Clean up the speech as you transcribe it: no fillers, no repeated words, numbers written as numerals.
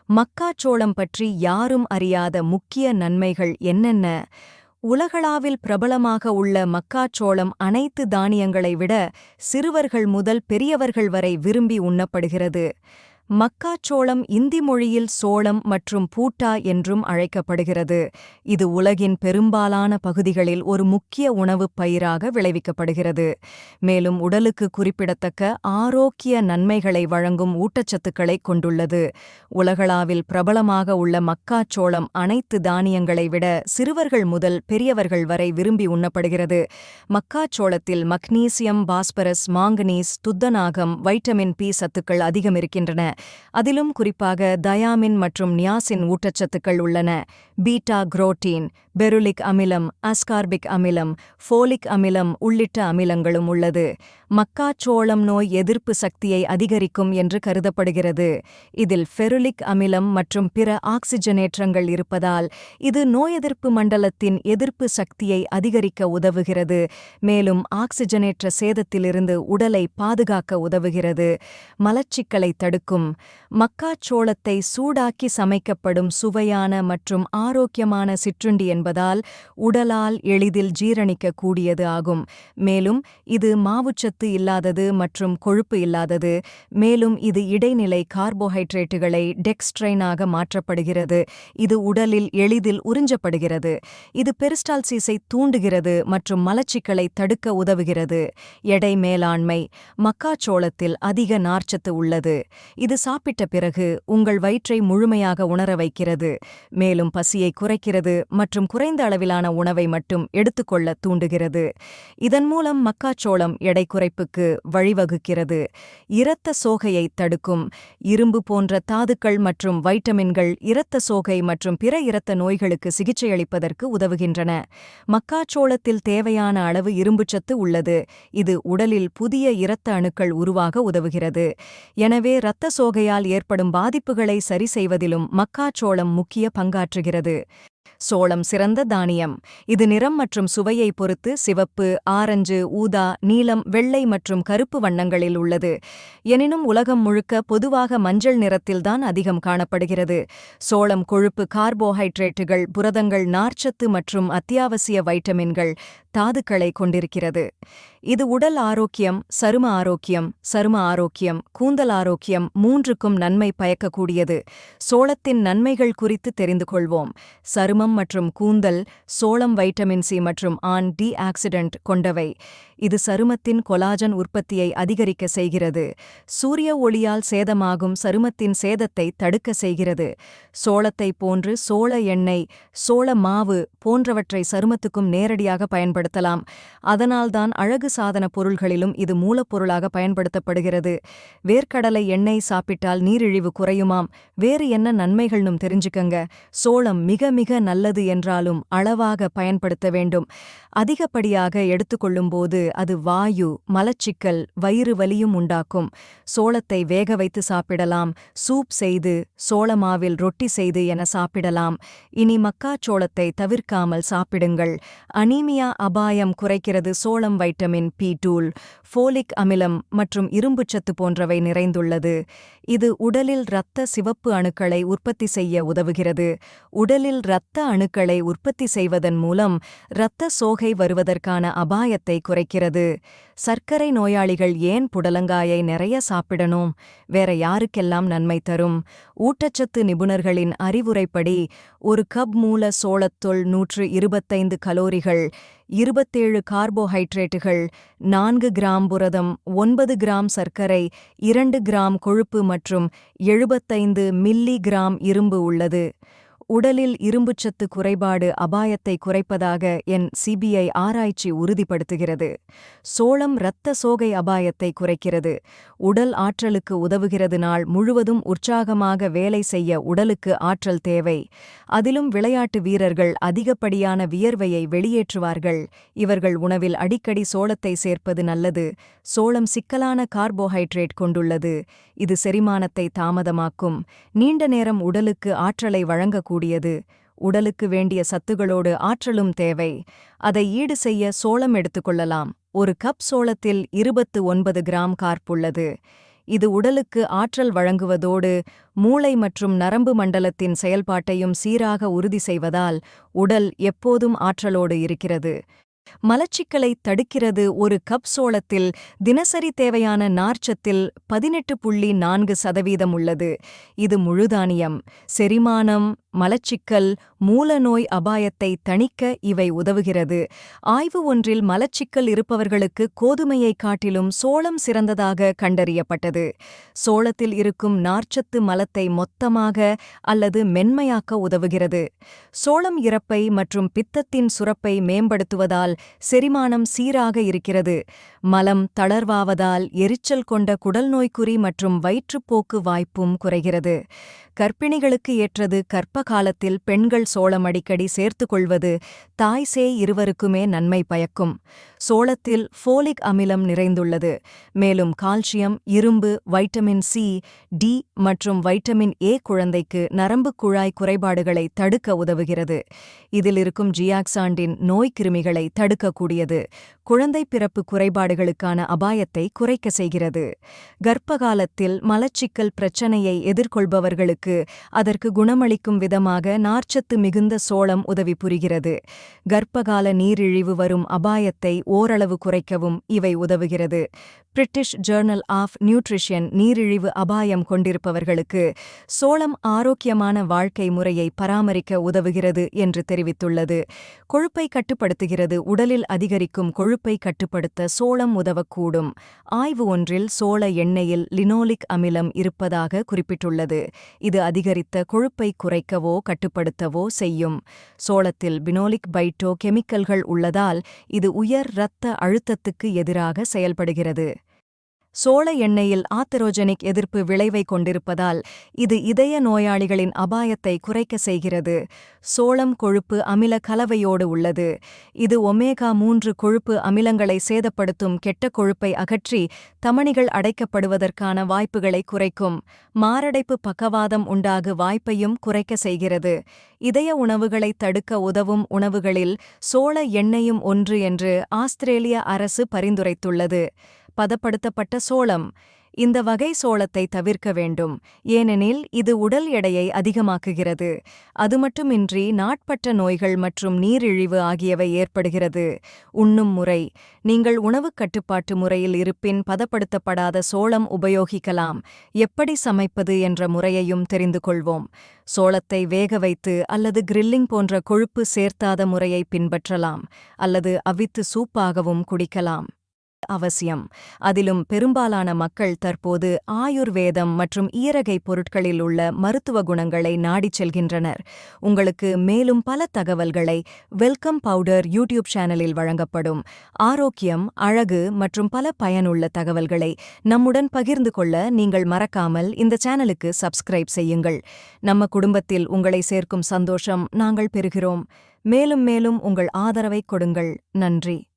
மக்காச்சோளம் பற்றி யாரும் அறியாத முக்கிய நன்மைகள் என்னென்ன? உலகளாவில் பிரபலமாக உள்ள மக்காச்சோளம் அனைத்து தானியங்களை விட சிறுவர்கள் முதல் பெரியவர்கள் வரை விரும்பி உண்ணப்படுகிறது. மக்காச்சோளம் இந்தி மொழியில் சோளம் மற்றும் பூட்டா என்றும் அழைக்கப்படுகிறது. இது உலகின் பெரும்பாலான பகுதிகளில் ஒரு முக்கிய உணவுப் பயிராக விளைவிக்கப்படுகிறது. மேலும் உடலுக்கு குறிப்பிடத்தக்க ஆரோக்கிய நன்மைகளை வழங்கும் ஊட்டச்சத்துக்களைக் கொண்டுள்ளது. உலகளாவில் பிரபலமாக உள்ள மக்காச்சோளம் அனைத்து தானியங்களை விட சிறுவர்கள் முதல் பெரியவர்கள் வரை விரும்பி உண்ணப்படுகிறது. மக்காச்சோளத்தில் மக்னீசியம், பாஸ்பரஸ், மாங்கனீஸ், துத்தநாகம், வைட்டமின் பி சத்துக்கள் அதிகம் இருக்கின்றன. அதிலும் குறிப்பாக தயாமின் மற்றும் நியாசின் ஊட்டச்சத்துக்கள் உள்ளன. பீட்டா குரோட்டீன், பெருலிக் அமிலம், அஸ்கார்பிக் அமிலம், ஃபோலிக் அமிலம் உள்ளிட்ட அமிலங்களும் உள்ளது. மக்காச்சோளம் நோய் எதிர்ப்பு சக்தியை அதிகரிக்கும் என்று கருதப்படுகிறது. இதில் ஃபெருலிக் அமிலம் மற்றும் பிற ஆக்சிஜனேற்றங்கள் இருப்பதால் இது நோயெதிர்ப்பு மண்டலத்தின் எதிர்ப்பு சக்தியை அதிகரிக்க உதவுகிறது. மேலும் ஆக்சிஜனேற்ற சேதத்திலிருந்து உடலை பாதுகாக்க உதவுகிறது. மலச்சிக்கலை தடுக்கும். மக்காச்சோளத்தை சூடாக்கி சமைக்கப்படும் சுவையான மற்றும் ஆரோக்கியமான சிற்றுண்டி என்பதால் உடலால் எளிதில் ஜீரணிக்க கூடியது ஆகும். மேலும் இது மாவுச்சத்து இல்லாதது மற்றும் கொழுப்பு இல்லாதது. மேலும் இது இடைநிலை கார்போஹைட்ரேட்டுகளை டெக்ஸ்ட்ரைனாக மாற்றப்படுகிறது. இது உடலில் எளிதில் உறிஞ்சப்படுகிறது. இது பெரிஸ்டால்சிஸை தூண்டுகிறது மற்றும் மலச்சிக்கலை தடுக்க உதவுகிறது. எடை மேலாண்மை. மக்காச்சோளத்தில் அதிக நார்ச்சத்து உள்ளது. இது சாப்பிட்ட பிறகு உங்கள் வயிற்றை முழுமையாக உணர வைக்கிறது. மேலும் பசியை குறைக்கிறது மற்றும் குறைந்த அளவிலான உணவை மட்டும் எடுத்துக்கொள்ள தூண்டுகிறது. இதன் மூலம் மக்காச்சோளம் எடை குறைப்புக்கு வழிவகுக்கிறது. இரத்த சோகையை தடுக்கும். இரும்பு போன்ற தாதுக்கள் மற்றும் வைட்டமின்கள் இரத்த சோகை மற்றும் பிற இரத்த நோய்களுக்கு சிகிச்சையளிப்பதற்கு உதவுகின்றன. மக்காச்சோளத்தில் தேவையான அளவு இரும்புச்சத்து உள்ளது. இது உடலில் புதிய இரத்த அணுக்கள் உருவாக உதவுகிறது. எனவே இரத்த சோகையால் ஏற்படும் பாதிப்புகளை சரி செய்வதிலும் மக்காச்சோளம் முக்கிய பங்காற்றுகிறது. சோளம் சிறந்த தானியம். இது நிறம் மற்றும் சுவையை பொறுத்து சிவப்பு, ஆரஞ்சு, ஊதா, நீலம், வெள்ளை மற்றும் கருப்பு வண்ணங்களில் உள்ளது. எனினும் உலகம் முழுக்க பொதுவாக மஞ்சள் நிறத்தில்தான் அதிகம் காணப்படுகிறது. சோளம் கொழுப்பு, கார்போஹைட்ரேட்டுகள், புரதங்கள், நார்ச்சத்து மற்றும் அத்தியாவசிய வைட்டமின்கள், தாதுக்களை கொண்டிருக்கிறது. இது உடல் ஆரோக்கியம், சரும ஆரோக்கியம், கூந்தல் ஆரோக்கியம் மூன்றுக்கும் நன்மை பயக்கக்கூடியது. சோளத்தின் நன்மைகள் குறித்து தெரிந்து கொள்வோம். சருமம் மற்றும் கூந்தல். சோளம் வைட்டமின் சி மற்றும் டி ஆக்சிடென்ட் கொண்டவை. இது சருமத்தின் கொலாஜன் உற்பத்தியை அதிகரிக்க செய்கிறது. சூரிய ஒளியால் சேதமாகும் சருமத்தின் சேதத்தை தடுக்க செய்கிறது. சோளத்தை போன்று சோள எண்ணெய், சோள மாவு போன்றவற்றை சருமத்துக்கும் நேரடியாக பயன்படுத்தலாம். அதனால்தான் அழகு சாதன பொருள்களிலும் இது மூலப்பொருளாக பயன்படுத்தப்படுகிறது. வேர்க்கடலை எண்ணெய் சாப்பிட்டால் நீரிழிவு குறையுமாம். வேறு என்ன நன்மைகள்னும் தெரிஞ்சுக்கங்க. சோளம் மிக மிக நல்லது என்றாலும் அளவாக பயன்படுத்த வேண்டும். அதிகப்படியாக எடுத்துக்கொள்ளும்போது அது வாயு, மலச்சிக்கல், வயிறு வலியும் உண்டாக்கும். சோளத்தை வேக வைத்து சாப்பிடலாம். சூப் செய்து, சோளமாவில் ரொட்டி செய்து என சாப்பிடலாம். இனி மக்காச்சோளத்தை தவிர்க்காமல் சாப்பிடுங்கள். அனீமியா அபாயம் குறைக்கிறது. சோளம் வைட்டமின் பி2, ஃபோலிக் அமிலம் மற்றும் இரும்புச்சத்து போன்றவை நிறைந்துள்ளது. இது உடலில் இரத்த சிவப்பு அணுக்களை உற்பத்தி செய்ய உதவுகிறது. உடலில் இரத்த அணுக்களை உற்பத்தி செய்வதன் மூலம் இரத்த சோகை வருவதற்கான அபாயத்தை குறைக்கிறது. சர்க்கரை நோயாளிகள் ஏன் புடலங்காயை நிறைய சாப்பிடணும்? வேற யாருக்கெல்லாம் நன்மை தரும்? ஊட்டச்சத்து நிபுணர்களின் அறிவுரைப்படி ஒரு கப் மூல சோளத்துள் 125 கலோரிகள், 27 கார்போஹைட்ரேட்டுகள், 4 கிராம் புரதம், 9 கிராம் சர்க்கரை, 2 கிராம் கொழுப்பு மற்றும் 75 மில்லி கிராம் இரும்பு உள்ளது. உடலில் இரும்புச்சத்து குறைபாடு அபாயத்தை குறைப்பதாக NCBI ஆராய்ச்சி உறுதிப்படுத்துகிறது. சோளம் இரத்த சோகை அபாயத்தை குறைக்கிறது. உடல் ஆற்றலுக்கு உதவுகிறது. நாள் முழுவதும் உற்சாகமாக வேலை செய்ய உடலுக்கு ஆற்றல் தேவை. அதிலும் விளையாட்டு வீரர்கள் அதிகப்படியான வியர்வையை வெளியேற்றுவார்கள். இவர்கள் உணவில் அடிக்கடி சோளத்தை சேர்ப்பது நல்லது. சோளம் சிக்கலான கார்போஹைட்ரேட் கொண்டுள்ளது. இது செரிமானத்தை தாமதமாக்கும். நீண்ட நேரம் உடலுக்கு ஆற்றலை வழங்கக்கூடியது. உடலுக்கு வேண்டிய சத்துகளோடு ஆற்றலும் தேவை. அதை ஈடு செய்ய சோளம் எடுத்துக்கொள்ளலாம். ஒரு கப் சோளத்தில் 29 கிராம் கார்ப் உள்ளது. இது உடலுக்கு ஆற்றல் வழங்குவதோடு மூளை மற்றும் நரம்பு மண்டலத்தின் செயல்பாட்டையும் சீராக உறுதி செய்வதால் உடல் எப்போதும் ஆற்றலோடு இருக்கிறது. மலச்சிக்கலை தடுக்கிறது. ஒரு கப் சோளத்தில் தினசரி தேவையான நார்ச்சத்தில் 18.4% உள்ளது. இது முழுதானியம். செரிமானம், மலச்சிக்கல், மூலநோய் அபாயத்தை தணிக்க இவை உதவுகிறது. ஆய்வு ஒன்றில் மலச்சிக்கல் இருப்பவர்களுக்கு கோதுமையைக் காட்டிலும் சோளம் சிறந்ததாக கண்டறியப்பட்டது. சோளத்தில் இருக்கும் நார்ச்சத்து மலத்தை மொத்தமாக அல்லது மென்மையாக்க உதவுகிறது. சோளம் இரைப்பை மற்றும் பித்தத்தின் சுரப்பை மேம்படுத்துவதால் செரிமானம் சீராக இருக்கிறது. மலம் தளர்வாவதால் எரிச்சல் கொண்ட குடல்நோய்க்குறி மற்றும் வயிற்றுப்போக்கு வாய்ப்பும் குறைகிறது. கர்ப்பிணிகளுக்கு ஏற்றது. கர்ப்ப காலத்தில் பெண்கள் சோளம் அடிக்கடி சேர்த்துக்கொள்வது தாய் சேய் இருவருக்குமே நன்மை பயக்கும். சோளத்தில் ஃபோலிக் அமிலம் நிறைந்துள்ளது. மேலும் கால்சியம், இரும்பு, வைட்டமின் சி, டி மற்றும் வைட்டமின் ஏ குழந்தைக்கு நரம்புக் குழாய் குறைபாடுகளை தடுக்க உதவுகிறது. இதில் இருக்கும் ஜியாக்சாண்டின் நோய்க்கிருமிகளை தடுக்கக்கூடியது. குழந்தை பிறப்பு குறைபாடுகளுக்கான அபாயத்தை குறைக்க செய்கிறது. கர்ப்பகாலத்தில் மலச்சிக்கல் பிரச்சனையை எதிர்கொள்பவர்களுக்கு அதற்கு குணமளிக்கும் விதமாக நார்ச்சத்து மிகுந்த சோளம் உதவி புரிகிறது. கர்ப்பகால நீரிழிவு வரும் அபாயத்தை ஓரளவு குறைக்கவும் இவை உதவுகிறது. பிரிட்டிஷ் ஜர்னல் ஆஃப் நியூட்ரிஷன் நீரிழிவு அபாயம் கொண்டிருப்பவர்களுக்கு சோளம் ஆரோக்கியமான வாழ்க்கை முறையை பராமரிக்க உதவுகிறது என்று தெரிவித்துள்ளது. கொழுப்பை கட்டுப்படுத்துகிறது. உடலில் அதிகரிக்கும் கொழுப்பை கட்டுப்படுத்த சோளம் உதவக்கூடும். ஆய்வு ஒன்றில் சோள எண்ணெயில் லினோலிக் அமிலம் இருப்பதாக குறிப்பிட்டுள்ளது. இது அதிகரித்த கொழுப்பை குறைக்கவோ கட்டுப்படுத்தவோ செய்யும். சோளத்தில் பினோலிக் பைட்டோ கெமிக்கல்கள் உள்ளதால் இது உயர் இரத்த அழுத்தத்துக்கு எதிராக செயல்படுகிறது. சோள எண்ணெயில் ஆத்தெரோஜெனிக் எதிர்ப்பு விளைவை கொண்டிருப்பதால் இது இதய நோயாளிகளின் அபாயத்தை குறைக்க செய்கிறது. சோளம் கொழுப்பு அமில கலவையோடு உள்ளது. இது ஒமேகா-3 கொழுப்பு அமிலங்களை சேதப்படுத்தும் கெட்ட கொழுப்பை அகற்றி தமனிகள் அடைக்கப்படுவதற்கான வாய்ப்புகளை குறைக்கும். மாரடைப்பு பக்கவாதம் உண்டாகு வாய்ப்பையும் குறைக்க செய்கிறது. இதய உணவுகளை தடுக்க உதவும் உணவுகளில் சோள எண்ணெயும் ஒன்று என்று ஆஸ்திரேலிய அரசு பரிந்துரைத்துள்ளது. பதப்படுத்தப்பட்ட சோளம். இந்த வகை சோளத்தை தவிர்க்க வேண்டும். ஏனெனில் இது உடல் எடையை அதிகமாக்குகிறது. அது மட்டுமின்றி நாட்பட்ட நோய்கள் மற்றும் நீரிழிவு ஆகியவை ஏற்படுகிறது. உண்ணும் முறை. நீங்கள் உணவுக் கட்டுப்பாட்டு முறையில் இருப்பின் பதப்படுத்தப்படாத சோளம் உபயோகிக்கலாம். எப்படி சமைப்பது என்ற முறையையும் தெரிந்து கொள்வோம். சோளத்தை வேக வைத்து அல்லது கிரில்லிங் போன்ற கொழுப்பு சேர்த்தாத முறையை பின்பற்றலாம். அல்லது அவித்து சூப்பாகவும் குடிக்கலாம். அவசியம். அதிலும் பெரும்பாலான மக்கள் தற்போது ஆயுர்வேதம் மற்றும் ஈரகை பொருட்களில் உள்ள மருத்துவ குணங்களை நாடிச் செல்கின்றனர். உங்களுக்கு மேலும் பல தகவல்களை வெல்கம் பவுடர் யூடியூப் சேனலில் வழங்கப்படும். ஆரோக்கியம், அழகு மற்றும் பல பயனுள்ள தகவல்களை நம்முடன் பகிர்ந்து கொள்ள நீங்கள் மறக்காமல் இந்த சேனலுக்கு சப்ஸ்கிரைப் செய்யுங்கள். நம்ம குடும்பத்தில் உங்களை சேர்க்கும் சந்தோஷம் நாங்கள் பெறுகிறோம். மேலும் மேலும் உங்கள் ஆதரவை கொடுங்கள். நன்றி.